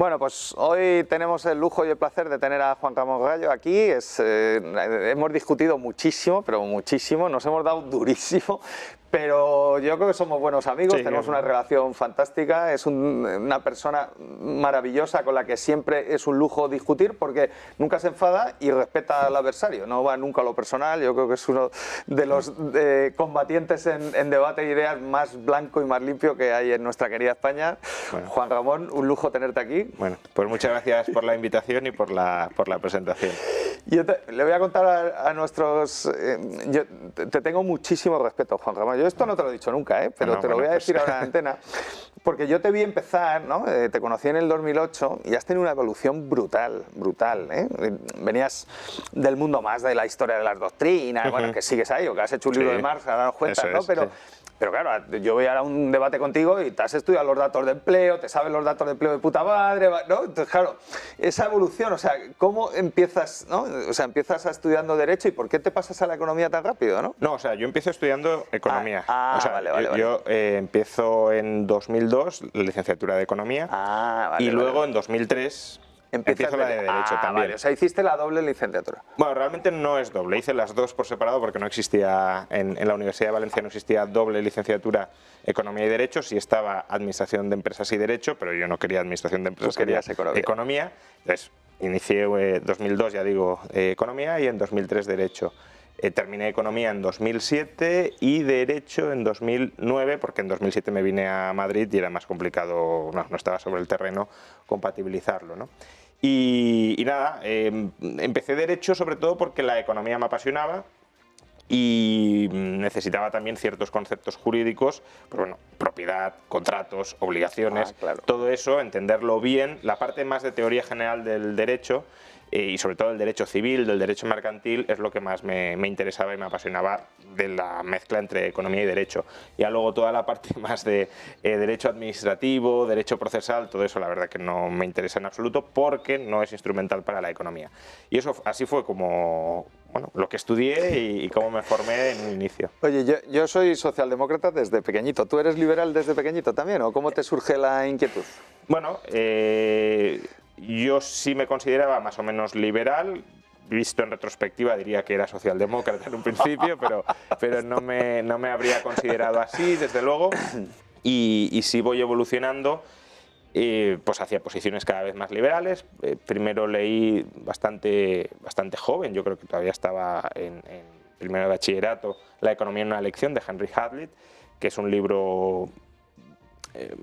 Bueno, pues hoy tenemos el lujo y el placer de tener a Juan Ramón Gallo aquí. Hemos discutido muchísimo, pero muchísimo, nos hemos dado durísimo, pero yo creo que somos buenos amigos, sí, tenemos una relación fantástica, es una persona maravillosa con la que siempre es un lujo discutir porque nunca se enfada y respeta al adversario, no va nunca a lo personal. Yo creo que es uno de los combatientes en debate de ideas más blanco y más limpio que hay en nuestra querida España. Bueno. Juan Ramón, un lujo tenerte aquí. Bueno, pues muchas gracias por la invitación y por la presentación. Yo le voy a contar a nuestros... yo te tengo muchísimo respeto, Juan Ramón. Yo esto no te lo he dicho nunca, pero te lo voy a decir ahora en antena, porque yo te vi empezar, ¿no? Te conocí en el 2008 y has tenido una evolución brutal, brutal. Venías del mundo más de la historia de las doctrinas, bueno, que sigues ahí, o que has hecho un libro de Marx, a darnos cuenta, ¿no? Pero claro, yo voy a un debate contigo y te has estudiado los datos de empleo, te sabes los datos de empleo de puta madre, ¿no? Entonces, claro, esa evolución, o sea, ¿cómo empiezas, no? O sea, empiezas estudiando Derecho y ¿por qué te pasas a la economía tan rápido, no? No, o sea, yo empiezo estudiando Economía. O sea, vale. Yo empiezo en 2002 la licenciatura de Economía y luego en 2003... Empiezo la de Derecho también. Vale, o sea, hiciste la doble licenciatura. Bueno, realmente no es doble, hice las dos por separado porque no existía, en la Universidad de Valencia no existía doble licenciatura Economía y Derecho, sí estaba Administración de Empresas y Derecho, pero yo no quería Administración de Empresas, quería Economía. Entonces, inicié 2002, ya digo, Economía y en 2003 Derecho. Terminé Economía en 2007 y Derecho en 2009, porque en 2007 me vine a Madrid y era más complicado, no estaba sobre el terreno compatibilizarlo, ¿no? Y nada, empecé Derecho sobre todo porque la economía me apasionaba y necesitaba también ciertos conceptos jurídicos, pues bueno, propiedad, contratos, obligaciones, todo eso, entenderlo bien, la parte más de teoría general del derecho y sobre todo el derecho civil, del derecho mercantil, es lo que más me interesaba y me apasionaba de la mezcla entre economía y derecho. Ya luego toda la parte más de derecho administrativo, derecho procesal, todo eso la verdad que no me interesa en absoluto porque no es instrumental para la economía. Y eso así fue como, bueno, lo que estudié y cómo me formé en un inicio. Oye, yo soy socialdemócrata desde pequeñito. ¿Tú eres liberal desde pequeñito también o cómo te surge la inquietud? Bueno, yo sí me consideraba más o menos liberal, visto en retrospectiva diría que era socialdemócrata en un principio, pero no me habría considerado así, desde luego, y sí voy evolucionando pues hacia posiciones cada vez más liberales. Primero leí bastante joven, yo creo que todavía estaba en primero de bachillerato, La economía en una lección de Henry Hazlitt, que es un libro...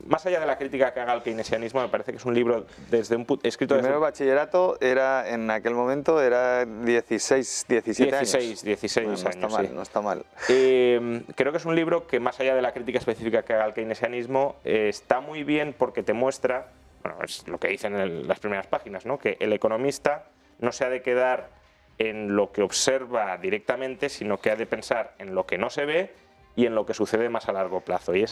más allá de la crítica que haga al keynesianismo, me parece que es un libro desde un escrito desde... Primero bachillerato era, en aquel momento, era 17 años. 16 no años, está mal, sí. No está mal. Creo que es un libro que, más allá de la crítica específica que haga al keynesianismo, está muy bien porque te muestra, bueno, es lo que dicen en las primeras páginas, ¿no? Que el economista no se ha de quedar en lo que observa directamente, sino que ha de pensar en lo que no se ve y en lo que sucede más a largo plazo. Y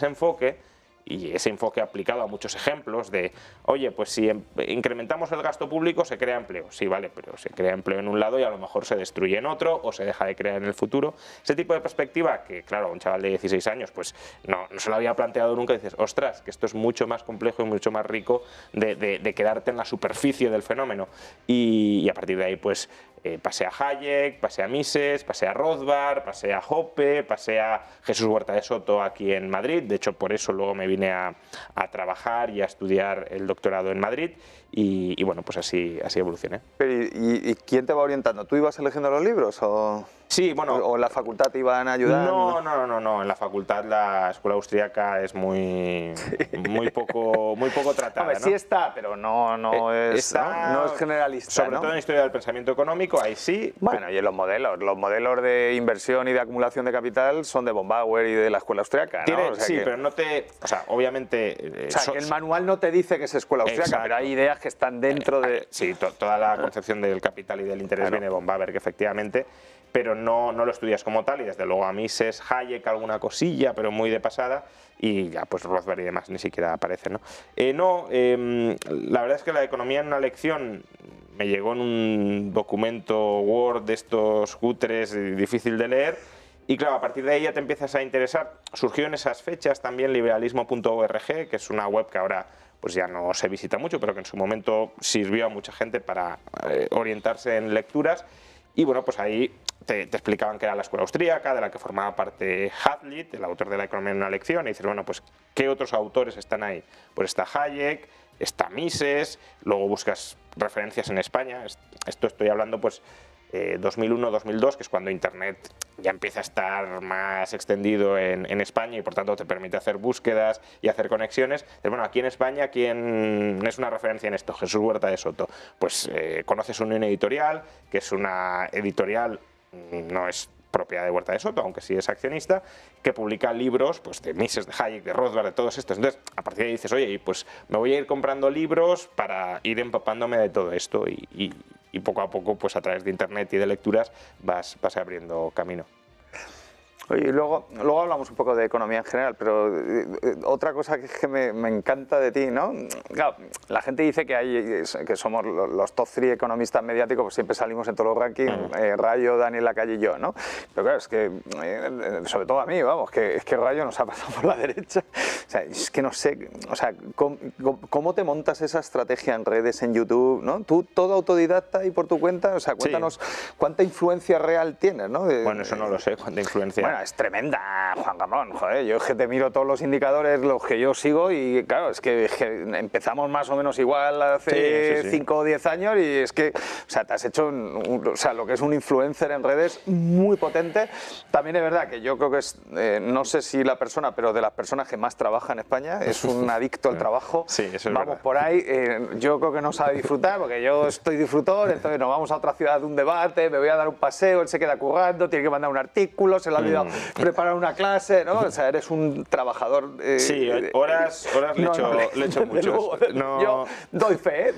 ese enfoque aplicado a muchos ejemplos de, oye, pues si incrementamos el gasto público se crea empleo. Sí, vale, pero se crea empleo en un lado y a lo mejor se destruye en otro o se deja de crear en el futuro. Ese tipo de perspectiva que, claro, a un chaval de 16 años pues no se lo había planteado nunca, y dices, ostras, que esto es mucho más complejo y mucho más rico de quedarte en la superficie del fenómeno. Y a partir de ahí pues pasé a Hayek, pasé a Mises, pasé a Rothbard, pasé a Hoppe, pasé a Jesús Huerta de Soto aquí en Madrid. De hecho, por eso luego me vine a trabajar y a estudiar el doctorado en Madrid y bueno, pues así evolucioné. ¿Y quién te va orientando? ¿Tú ibas eligiendo los libros o...? Sí, bueno... ¿O en la facultad te iban a ayudar? No. En la facultad la escuela austríaca es muy poco tratada. Hombre, ¿no? Sí está, pero no es generalista. Sobre todo en historia del pensamiento económico, ahí sí. Bueno, y en los modelos de inversión y de acumulación de capital son de von Bauer y de la escuela austríaca, ¿no? Pero no te... O sea, obviamente... que el manual no te dice que es escuela austríaca, pero hay ideas que están dentro de... Sí, toda la concepción del capital y del interés viene de von Bauer, que efectivamente... pero no lo estudias como tal, y desde luego a Mises, Hayek, alguna cosilla, pero muy de pasada, y ya pues Rothbard y demás ni siquiera aparece, ¿no? La verdad es que la economía en una lección me llegó en un documento Word de estos cutres y difícil de leer, y claro, a partir de ahí ya te empiezas a interesar. Surgió en esas fechas también liberalismo.org, que es una web que ahora pues ya no se visita mucho, pero que en su momento sirvió a mucha gente para orientarse en lecturas. Y bueno, pues ahí te explicaban que era la escuela austríaca, de la que formaba parte Hazlitt, el autor de La economía en una lección, y dices, bueno, pues ¿qué otros autores están ahí? Pues está Hayek, está Mises, luego buscas referencias en España, esto estoy hablando pues 2001-2002, que es cuando Internet ya empieza a estar más extendido en España y por tanto te permite hacer búsquedas y hacer conexiones. Pero bueno, aquí en España, ¿quién es una referencia en esto? Jesús Huerta de Soto. Pues conoces Unión Editorial, que es una editorial, no es propiedad de Huerta de Soto, aunque sí es accionista, que publica libros pues, de Mises, de Hayek, de Rothbard, de todos estos. Entonces, a partir de ahí dices, oye, pues me voy a ir comprando libros para ir empapándome de todo esto y poco a poco, pues a través de Internet y de lecturas, vas abriendo camino. Oye, y luego hablamos un poco de economía en general, pero otra cosa que me encanta de ti, ¿no? Claro, la gente dice que somos los top 3 economistas mediáticos, pues siempre salimos en todos los rankings, Rayo, Daniel Lacalle y yo, ¿no? Pero claro, es que, sobre todo a mí, vamos, es que Rayo nos ha pasado por la derecha. O sea, es que no sé, o sea, ¿cómo te montas esa estrategia en redes, en YouTube, ¿no? Tú todo autodidacta y por tu cuenta, o sea, cuéntanos cuánta influencia real tienes, ¿no? Bueno, eso no lo sé, cuánta influencia. Bueno, es tremenda, Juan Ramón, joder, yo es que te miro todos los indicadores, los que yo sigo y claro, es que empezamos más o menos igual hace 5 o 10 años y es que, o sea, te has hecho, o sea, lo que es un influencer en redes muy potente. También es verdad que yo creo que es, no sé si la persona, pero de las personas que más trabaja en España, es un adicto al trabajo. Sí, eso es vamos verdad. por ahí, yo creo que no sabe disfrutar, porque yo estoy disfrutor, entonces nos vamos a otra ciudad de un debate, me voy a dar un paseo, él se queda currando, tiene que mandar un artículo, se le ha olvidado preparar una clase, ¿no? O sea, eres un trabajador... sí, horas le echo muchos. No, yo doy fe,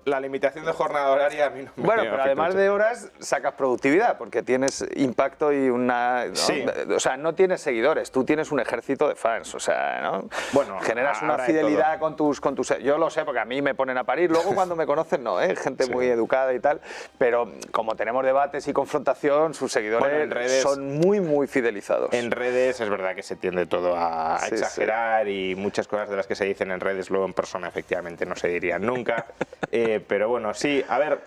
la limitación de jornada horaria a mí no me bueno, pero además de horas sacas productividad, porque tienes impacto y una... ¿no? Sí. O sea, no tienes seguidores, tú tienes un ejército de fans, o sea, ¿no? Bueno, generas una fidelidad con tus... Yo lo sé, porque a mí me ponen a parir, luego cuando me conocen no, gente muy educada y tal, pero como tenemos debates y confrontación, sus seguidores en redes, son muy fidelizados. En redes es verdad que se tiende todo a exagerar y muchas cosas de las que se dicen en redes luego en persona efectivamente no se dirían nunca, pero bueno, sí, a ver,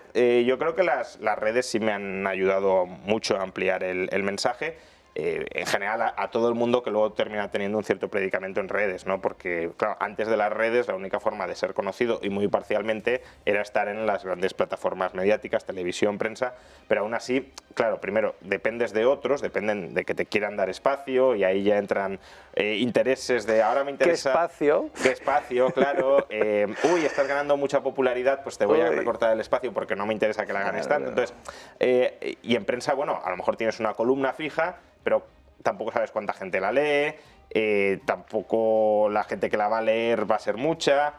yo creo que las redes sí me han ayudado mucho a ampliar el mensaje. En general a todo el mundo que luego termina teniendo un cierto predicamento en redes, ¿no? Porque claro, antes de las redes la única forma de ser conocido y muy parcialmente era estar en las grandes plataformas mediáticas, televisión, prensa, pero aún así, claro, primero dependes de otros, dependen de que te quieran dar espacio y ahí ya entran intereses de ahora me interesa... ¿Qué espacio? Claro. Uy, estás ganando mucha popularidad, pues te voy a recortar el espacio porque no me interesa que la ganes tanto. Entonces, y en prensa, bueno, a lo mejor tienes una columna fija, pero tampoco sabes cuánta gente la lee, tampoco la gente que la va a leer va a ser mucha,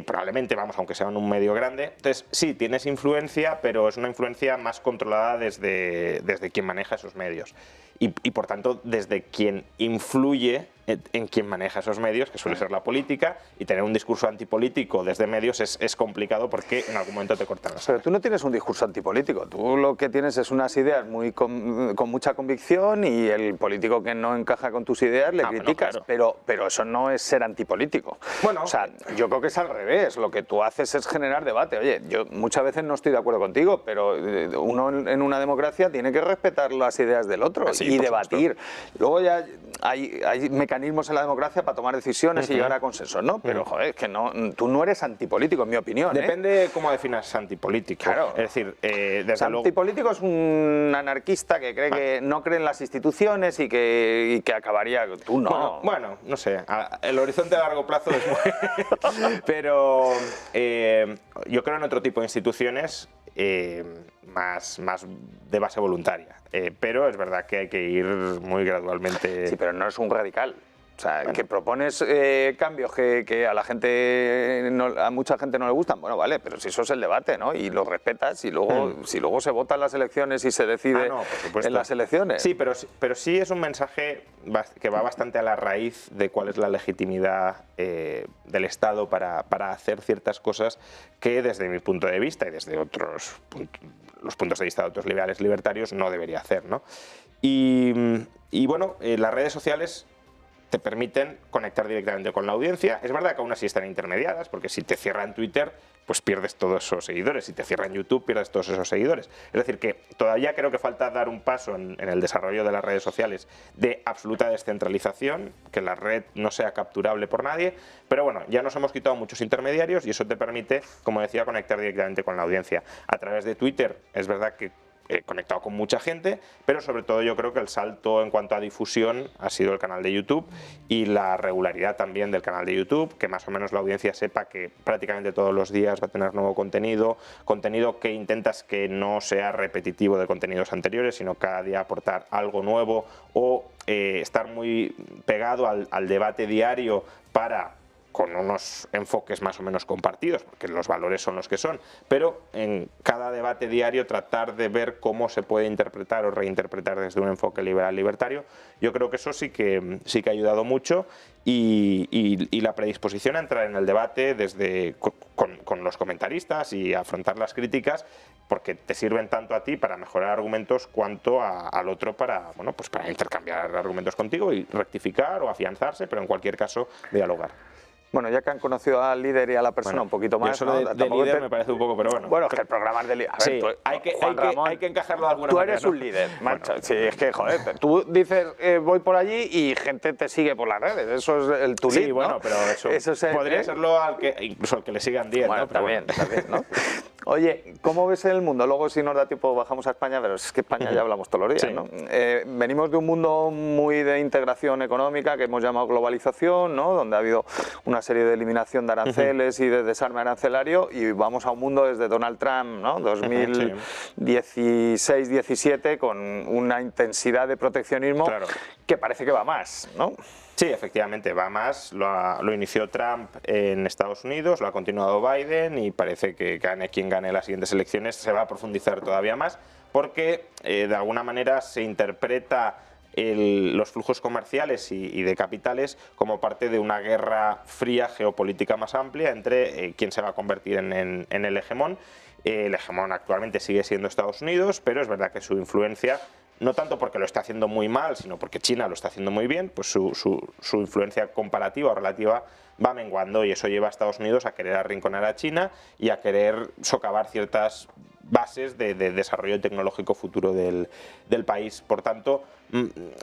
probablemente, vamos, aunque sea en un medio grande. Entonces, sí, tienes influencia, pero es una influencia más controlada desde quien maneja esos medios. Y por tanto, desde quien influye en quien maneja esos medios, que suele ser la política, y tener un discurso antipolítico desde medios es complicado porque en algún momento te cortan las alas. Pero tú no tienes un discurso antipolítico, tú lo que tienes es unas ideas con mucha convicción y el político que no encaja con tus ideas le criticas, bueno, claro. pero eso no es ser antipolítico. Bueno, o sea, yo creo que es al revés, lo que tú haces es generar debate. Oye, yo muchas veces no estoy de acuerdo contigo, pero uno en una democracia tiene que respetar las ideas del otro y debatir. Supuesto. Luego ya hay mecanismos en la democracia para tomar decisiones y llegar a consensos, ¿no? Pero, joder, es que no, tú no eres antipolítico, en mi opinión. Depende cómo definas antipolítico. Claro. Es decir, desde luego... Antipolítico es un anarquista que cree que no cree en las instituciones y que acabaría... Tú no. Bueno, no sé. El horizonte a largo plazo es muy... Pero yo creo en otro tipo de instituciones más de base voluntaria. Pero es verdad que hay que ir muy gradualmente... Sí, pero no es un radical. O sea, bueno, que propones cambios que a la gente, a mucha gente no le gustan, bueno, vale, pero si eso es el debate, ¿no? Y lo respetas y luego, si luego se votan las elecciones y se decide en las elecciones. Sí, pero sí es un mensaje que va bastante a la raíz de cuál es la legitimidad del Estado para hacer ciertas cosas que desde mi punto de vista y desde los puntos de vista de otros liberales libertarios no debería hacer, ¿no? Y bueno, las redes sociales te permiten conectar directamente con la audiencia. Es verdad que aún así están intermediadas, porque si te cierran Twitter, pues pierdes todos esos seguidores. Si te cierran YouTube, pierdes todos esos seguidores. Es decir, que todavía creo que falta dar un paso en el desarrollo de las redes sociales de absoluta descentralización, que la red no sea capturable por nadie. Pero bueno, ya nos hemos quitado muchos intermediarios y eso te permite, como decía, conectar directamente con la audiencia. A través de Twitter, es verdad que he conectado con mucha gente, pero sobre todo yo creo que el salto en cuanto a difusión ha sido el canal de YouTube y la regularidad también del canal de YouTube, que más o menos la audiencia sepa que prácticamente todos los días va a tener nuevo contenido que intentas que no sea repetitivo de contenidos anteriores, sino cada día aportar algo nuevo o estar muy pegado al debate diario con unos enfoques más o menos compartidos, porque los valores son los que son, pero en cada debate diario tratar de ver cómo se puede interpretar o reinterpretar desde un enfoque liberal-libertario. Yo creo que eso sí que ha ayudado mucho y la predisposición a entrar en el debate con los comentaristas y afrontar las críticas, porque te sirven tanto a ti para mejorar argumentos cuanto al otro para intercambiar argumentos contigo y rectificar o afianzarse, pero en cualquier caso dialogar. Bueno, ya que han conocido al líder y a la persona un poquito más, eso de líder me parece un poco, pero bueno. Bueno, es que el programa es de líder. Sí, hay que encajarlo de alguna manera. Tú eres un líder, macho. Bueno. Sí, es que, joder, tú dices voy por allí y gente te sigue por las redes. Eso es tu lead, sí, bueno, ¿no? pero eso podría serlo incluso al que le sigan 10, bueno, ¿no? Pero también, ¿no? Oye, ¿cómo ves el mundo? Luego, si nos da tiempo, bajamos a España, pero es que España ya hablamos todos los días, ¿no? Venimos de un mundo muy de integración económica que hemos llamado globalización, ¿no? Donde ha habido una serie de eliminación de aranceles y de desarme arancelario, y vamos a un mundo desde Donald Trump, ¿no? 2016-17, con una intensidad de proteccionismo que parece que va más, ¿no? Sí, efectivamente, va más. Lo inició Trump en Estados Unidos, lo ha continuado Biden y parece que gane quien gane las siguientes elecciones se va a profundizar todavía más porque de alguna manera se interpreta los flujos comerciales y de capitales como parte de una guerra fría geopolítica más amplia entre quién se va a convertir en el hegemón. El hegemón actualmente sigue siendo Estados Unidos, pero es verdad que su influencia, no tanto porque lo está haciendo muy mal, sino porque China lo está haciendo muy bien, pues su influencia comparativa o relativa va menguando y eso lleva a Estados Unidos a querer arrinconar a China y a querer socavar ciertas bases de desarrollo tecnológico futuro del país. Por tanto,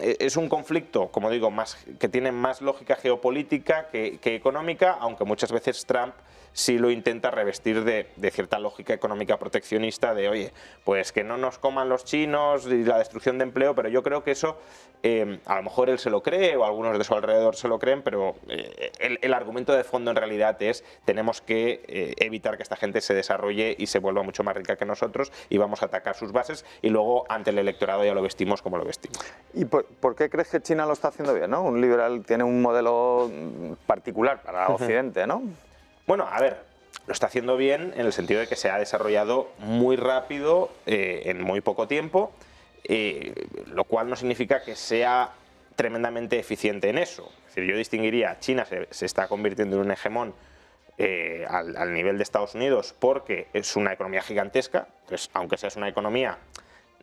es un conflicto, como digo, que tiene más lógica geopolítica que económica, aunque muchas veces Trump sí lo intenta revestir de cierta lógica económica proteccionista de, oye, pues que no nos coman los chinos y la destrucción de empleo, pero yo creo que eso a lo mejor él se lo cree o algunos de su alrededor se lo creen, pero el argumento de fondo en realidad es tenemos que evitar que esta gente se desarrolle y se vuelva mucho más rica que nosotros y vamos a atacar sus bases y luego ante el electorado ya lo vestimos como lo vestimos. ¿Y por qué crees que China lo está haciendo bien, ¿no? Un liberal tiene un modelo particular para Occidente, ¿no? Bueno, a ver, lo está haciendo bien en el sentido de que se ha desarrollado muy rápido en muy poco tiempo, lo cual no significa que sea tremendamente eficiente en eso. Es decir, yo distinguiría, China se está convirtiendo en un hegemón al nivel de Estados Unidos porque es una economía gigantesca, entonces aunque seas una economía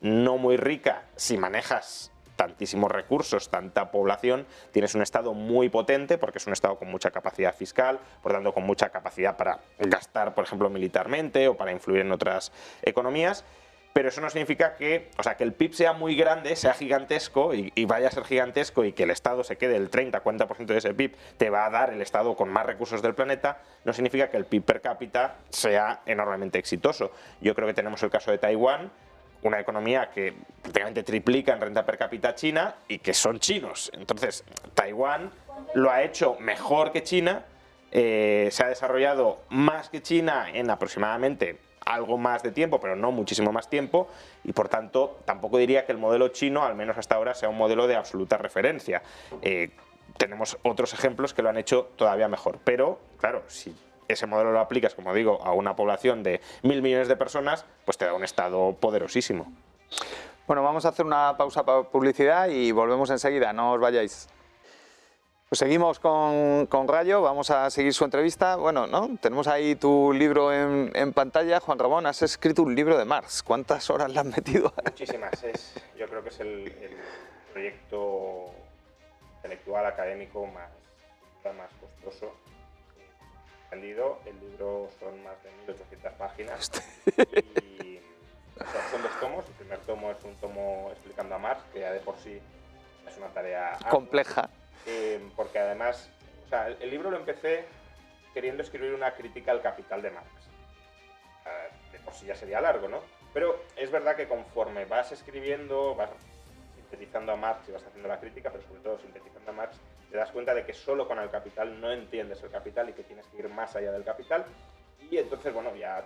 no muy rica, si manejas tantísimos recursos, tanta población, tienes un Estado muy potente porque es un Estado con mucha capacidad fiscal, por tanto con mucha capacidad para gastar, por ejemplo, militarmente o para influir en otras economías, pero eso no significa que el PIB sea muy grande, sea gigantesco y vaya a ser gigantesco y que el Estado se quede el 30-40% de ese PIB, te va a dar el Estado con más recursos del planeta, no significa que el PIB per cápita sea enormemente exitoso. Yo creo que tenemos el caso de Taiwán, una economía que prácticamente triplica en renta per cápita China y que son chinos. Entonces, Taiwán lo ha hecho mejor que China, se ha desarrollado más que China en aproximadamente algo más de tiempo, pero no muchísimo más tiempo, y por tanto tampoco diría que el modelo chino, al menos hasta ahora, sea un modelo de absoluta referencia. Tenemos otros ejemplos que lo han hecho todavía mejor, pero claro, si ese modelo lo aplicas, como digo, a una población de 1.000 millones de personas, pues te da un Estado poderosísimo. Bueno, vamos a hacer una pausa para publicidad y volvemos enseguida, no os vayáis. Pues seguimos con Rayo, vamos a seguir su entrevista. Bueno, ¿no? Tenemos ahí tu libro en pantalla. Juan Ramón, has escrito un libro de Marx. ¿Cuántas horas le has metido? Muchísimas. Yo creo que es el proyecto intelectual, académico, más costoso. Vendido. El libro son más de 1800 páginas y son 2 tomos. El primer tomo es un tomo explicando a Marx, que ya de por sí es una tarea compleja. Porque además, o sea, el libro lo empecé queriendo escribir una crítica al Capital de Marx. De por sí ya sería largo, ¿no? Pero es verdad que conforme vas escribiendo, vas sintetizando a Marx y vas haciendo la crítica, pero sobre todo sintetizando a Marx, te das cuenta de que solo con el Capital no entiendes el Capital y que tienes que ir más allá del Capital. Y entonces, bueno, ya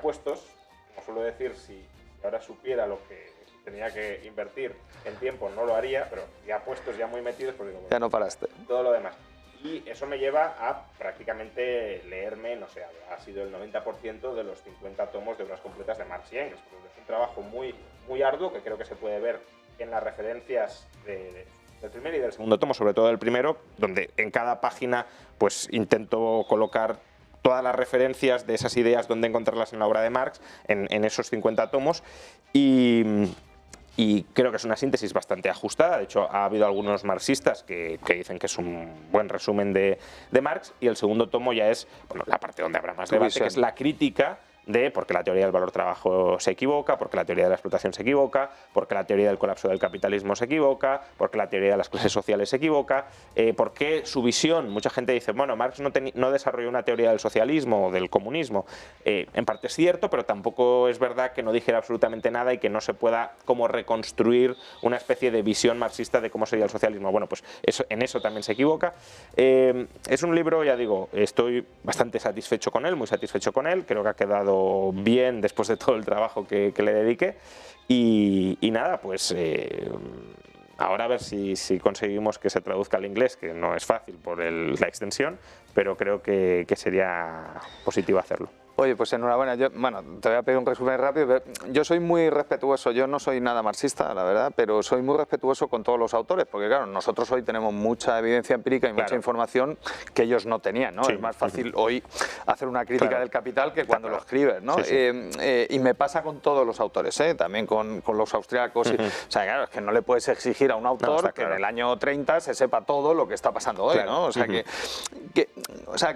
puestos, como suelo decir, si ahora supiera lo que tenía que invertir en tiempo, no lo haría, pero ya puestos, ya muy metidos, pues digo, bueno, ya no paraste. Todo lo demás. Y eso me lleva a prácticamente leerme, no sé, ha sido el 90% de los 50 tomos de obras completas de Marx y Engels. Porque es un trabajo muy, muy arduo, que creo que se puede ver en las referencias del primer y del segundo tomo, sobre todo del primero, donde en cada página pues intento colocar todas las referencias de esas ideas, donde encontrarlas en la obra de Marx, en esos 50 tomos. Y creo que es una síntesis bastante ajustada. De hecho, ha habido algunos marxistas que dicen que es un buen resumen de Marx. Y el segundo tomo ya es, bueno, la parte donde habrá más debate, que es la crítica de por qué la teoría del valor-trabajo se equivoca, por qué la teoría de la explotación se equivoca, por qué la teoría del colapso del capitalismo se equivoca, por qué la teoría de las clases sociales se equivoca, por qué su visión, mucha gente dice, bueno, Marx no desarrolló una teoría del socialismo o del comunismo. En parte es cierto, pero tampoco es verdad que no dijera absolutamente nada y que no se pueda como reconstruir una especie de visión marxista de cómo sería el socialismo. Bueno, pues en eso también se equivoca. Es un libro, ya digo, estoy bastante satisfecho con él, muy satisfecho con él, creo que ha quedado bien después de todo el trabajo que le dediqué y nada, pues ahora a ver si conseguimos que se traduzca al inglés, que no es fácil por la extensión, pero creo que sería positivo hacerlo. Oye, pues enhorabuena. Yo, bueno, te voy a pedir un resumen rápido. Yo soy muy respetuoso, yo no soy nada marxista, la verdad, pero soy muy respetuoso con todos los autores, porque claro, nosotros hoy tenemos mucha evidencia empírica y mucha información que ellos no tenían, ¿no? Sí. Es más fácil hoy hacer una crítica del Capital que cuando lo escribes, ¿no? Sí. Y me pasa con todos los autores, también con los austriacos. O sea, claro, es que no le puedes exigir a un autor que en el año 30 se sepa todo lo que está pasando hoy, ¿no? O sea,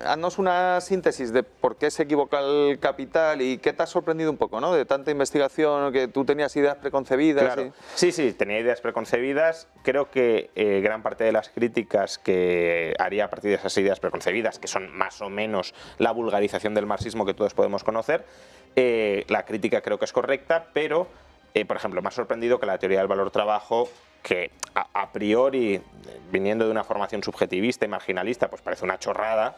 haznos una síntesis de por qué se equivoca el Capital y qué te ha sorprendido un poco, ¿no? De tanta investigación, que tú tenías ideas preconcebidas. Claro. Sí, tenía ideas preconcebidas. Creo que gran parte de las críticas que haría a partir de esas ideas preconcebidas, que son más o menos la vulgarización del marxismo que todos podemos conocer, la crítica creo que es correcta, pero, por ejemplo, me ha sorprendido que la teoría del valor-trabajo, que a priori, viniendo de una formación subjetivista y marginalista, pues parece una chorrada,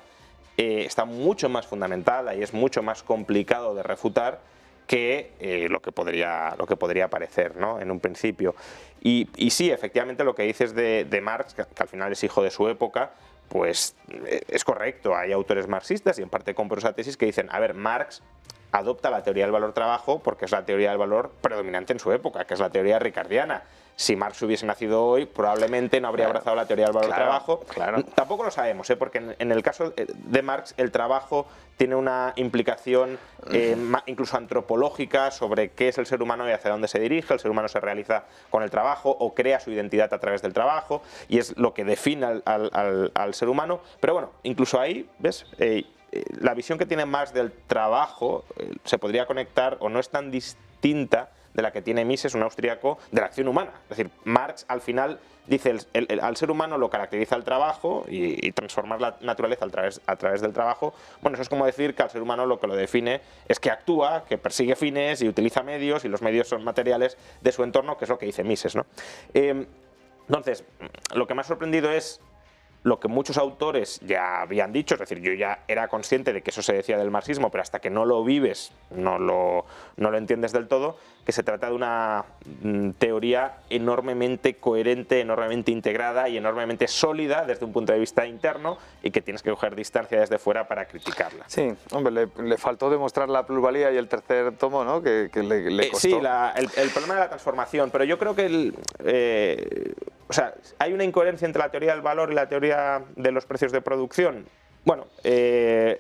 está mucho más fundamentada y es mucho más complicado de refutar que lo que podría parecer, ¿no? En un principio. Y sí, efectivamente lo que dices de Marx, que al final es hijo de su época, pues es correcto. Hay autores marxistas y en parte compro esa tesis que dicen, a ver, Marx adopta la teoría del valor-trabajo porque es la teoría del valor predominante en su época, que es la teoría ricardiana. Si Marx hubiese nacido hoy, probablemente no habría abrazado la teoría del valor-trabajo. Claro. Tampoco lo sabemos, porque en el caso de Marx, el trabajo tiene una implicación incluso antropológica sobre qué es el ser humano y hacia dónde se dirige. El ser humano se realiza con el trabajo o crea su identidad a través del trabajo y es lo que define al ser humano. Pero bueno, incluso ahí, ¿ves? La visión que tiene Marx del trabajo se podría conectar o no es tan distinta de la que tiene Mises, un austríaco, de la acción humana. Es decir, Marx al final dice al ser humano lo caracteriza el trabajo y transformar la naturaleza a través del trabajo. Bueno, eso es como decir que al ser humano lo que lo define es que actúa, que persigue fines y utiliza medios, y los medios son materiales de su entorno, que es lo que dice Mises, ¿no? Entonces, lo que me ha sorprendido es lo que muchos autores ya habían dicho, es decir, yo ya era consciente de que eso se decía del marxismo, pero hasta que no lo vives, no lo entiendes del todo, que se trata de una teoría enormemente coherente, enormemente integrada y enormemente sólida desde un punto de vista interno y que tienes que coger distancia desde fuera para criticarla. Sí, hombre, le faltó demostrar la plusvalía y el tercer tomo, ¿no? Que le costó. Sí, el problema de la transformación, pero yo creo que o sea, hay una incoherencia entre la teoría del valor y la teoría de los precios de producción. Bueno,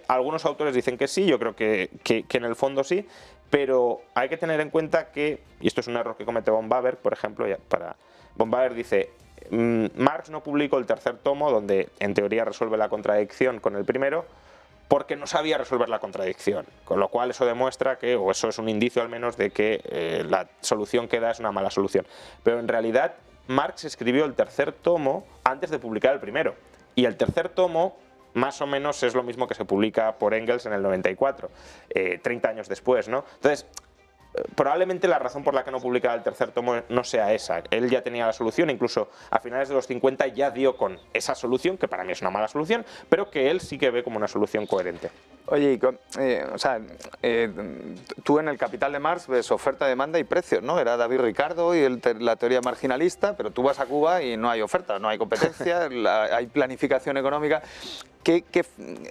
algunos autores dicen que sí, yo creo que en el fondo sí, pero hay que tener en cuenta que, y esto es un error que comete von Baber, por ejemplo, von Baber dice, Marx no publicó el tercer tomo, donde en teoría resuelve la contradicción con el primero, porque no sabía resolver la contradicción, con lo cual eso demuestra que, o eso es un indicio al menos, de que la solución que da es una mala solución. Pero en realidad Marx escribió el tercer tomo antes de publicar el primero, y el tercer tomo más o menos es lo mismo que se publica por Engels en el 94, 30 años después, ¿no? Entonces, probablemente la razón por la que no publicaba el tercer tomo no sea esa. Él ya tenía la solución, incluso a finales de los 50 ya dio con esa solución, que para mí es una mala solución, pero que él sí que ve como una solución coherente. Oye, tú en el Capital de Marx ves oferta, demanda y precios, ¿no? Era David Ricardo y la teoría marginalista, pero tú vas a Cuba y no hay oferta, no hay competencia, hay planificación económica.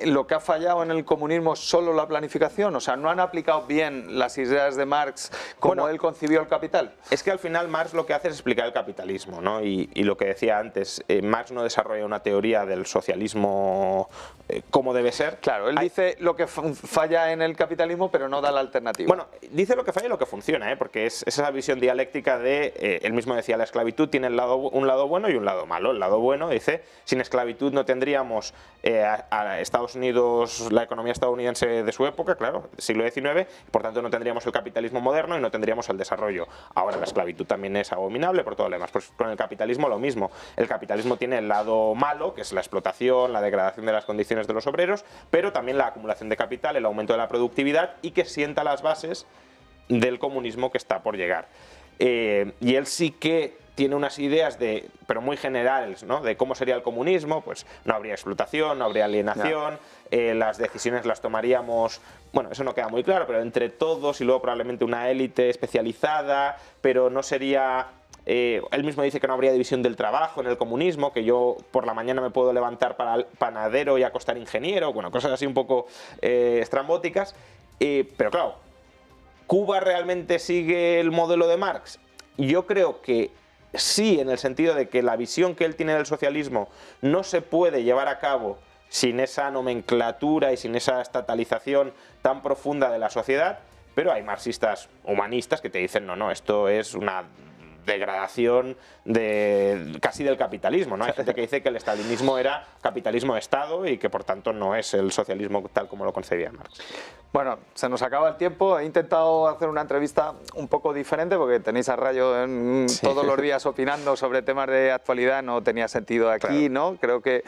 ¿Lo que ha fallado en el comunismo es solo la planificación? O sea, ¿no han aplicado bien las ideas de Marx como él concibió el capital? Es que al final Marx lo que hace es explicar el capitalismo, ¿no? Y lo que decía antes, Marx no desarrolla una teoría del socialismo como debe ser. Claro, él dice lo que falla en el capitalismo, pero no da la alternativa. Bueno, dice lo que falla y lo que funciona, porque es esa visión dialéctica de, él mismo decía, la esclavitud tiene un lado bueno y un lado malo. El lado bueno, dice, sin esclavitud no tendríamos a Estados Unidos, la economía estadounidense de su época, claro, siglo XIX, por tanto no tendríamos el capitalismo moderno y no tendríamos el desarrollo. Ahora la esclavitud también es abominable por todo lo demás. Pues con el capitalismo lo mismo. El capitalismo tiene el lado malo, que es la explotación, la degradación de las condiciones de los obreros, pero también la acumulación de capital, el aumento de la productividad y que sienta las bases del comunismo que está por llegar. Y él sí que tiene unas ideas pero muy generales, ¿no? De cómo sería el comunismo. Pues no habría explotación, no habría alienación, las decisiones las tomaríamos, bueno, eso no queda muy claro, pero entre todos y luego probablemente una élite especializada, pero no sería... él mismo dice que no habría división del trabajo en el comunismo, que yo por la mañana me puedo levantar para el panadero y acostar ingeniero, bueno, cosas así un poco estrambóticas, pero claro, ¿Cuba realmente sigue el modelo de Marx? Yo creo que sí, en el sentido de que la visión que él tiene del socialismo no se puede llevar a cabo sin esa nomenclatura y sin esa estatalización tan profunda de la sociedad, pero hay marxistas humanistas que te dicen, no, esto es una degradación casi del capitalismo, ¿no? Hay gente que dice que el estalinismo era capitalismo de Estado y que por tanto no es el socialismo tal como lo concebía Marx. Bueno, se nos acaba el tiempo. He intentado hacer una entrevista un poco diferente porque tenéis a Rayo todos los días opinando sobre temas de actualidad, no tenía sentido aquí, claro. ¿No? Creo que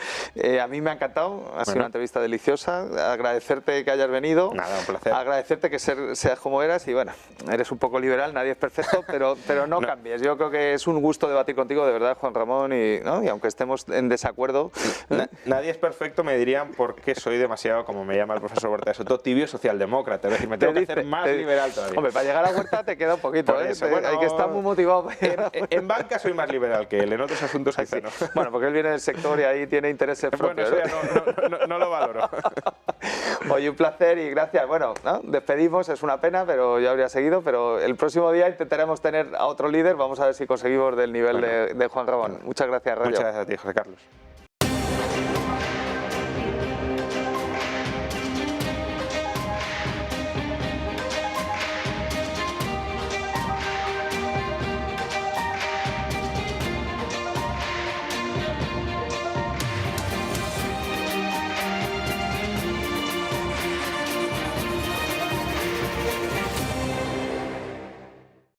a mí me ha encantado, ha sido una entrevista deliciosa. Agradecerte que hayas venido. Nada, un placer. Agradecerte que seas como eras y bueno, eres un poco liberal, nadie es perfecto, pero no cambies. Yo creo que es un gusto debatir contigo, de verdad, Juan Ramón, y aunque estemos en desacuerdo... Nadie es perfecto, me dirían, porque soy demasiado, como me llama el profesor Huerta de Soto, tibio socialdemócrata. Es decir, me tengo que hacer más liberal todavía. Hombre, para llegar a Huerta te queda un poquito, bueno, hay que estar muy motivado. En banca soy más liberal que él, en otros asuntos quizá no. Bueno, porque él viene del sector y ahí tiene intereses propios. Bueno, eso ya no lo valoro. Oye, un placer y gracias. Bueno, despedimos, es una pena, pero yo habría seguido, pero el próximo día intentaremos tener a otro líder, vamos a ver si conseguimos del nivel de Juan Ramón. Muchas gracias, Rayo. Muchas gracias a ti, José Carlos.